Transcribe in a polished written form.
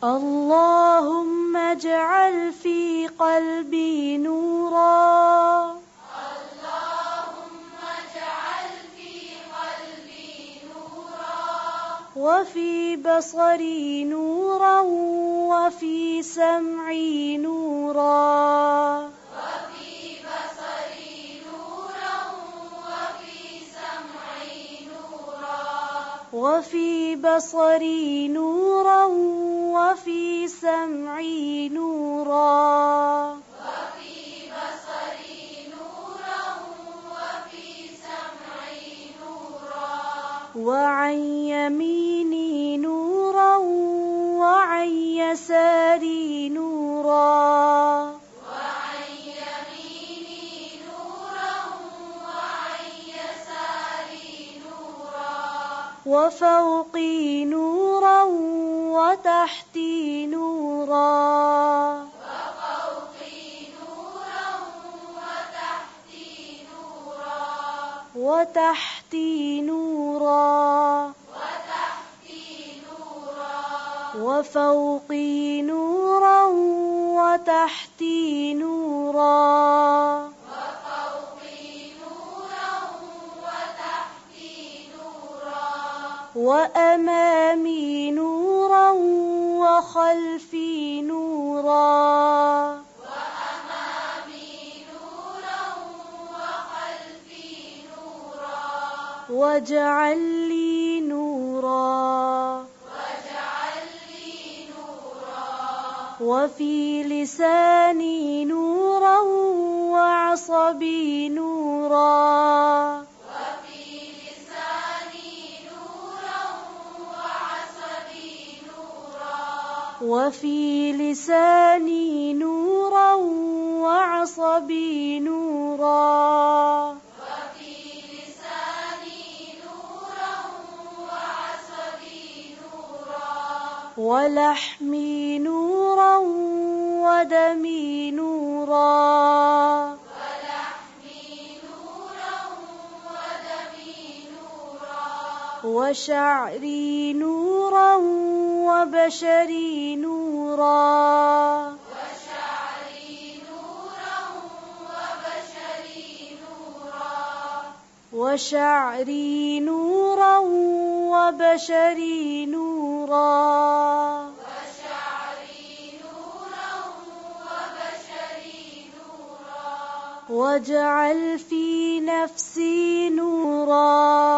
اللهم اجعل في قلبي نورا، اللهم اجعل في قلبي نورا، وفي بصري نورا، وفي سمعي نورا، وفي بصري نورا، وفي سمعي نورا، وفي بصري نورا، وفي سمعي نورا، وفي بصري نورا، وفي سمعي نورا، وعن يميني نورا، وعن يساري نورا، وعن يميني نورا، وعن يساري نورا، وفوقي نورا، وتحتي نورا، وفوقي نورا، وتحتي نورا، وتحتي نورا، وتحتي نورا، وفوقي نورا، وتحتي نورا، وفوقي نورا، وتحتي نورا، وأمامي نورا، وخلفي نورا، وأمامي نورا، وخلفي نورا، واجعل لي نورا، واجعل لي نورا، وفي لساني نورا، وعصبي نورا، وفي لساني نورا، وعصبي نورا، وفي لساني نورا، وعصبي نورا، وفي لساني نورا، وعصبي نورا، ولحمي نورا، ودمي نورا، ولحمي نورا، ودمي نورا، وشعري نورا، وبشري نورا، وشعري نورا، وبشري نورا، وشعري نورا، وبشري نورا، وشعري نورا، وبشري نورا، واجعل في نفسي نورا.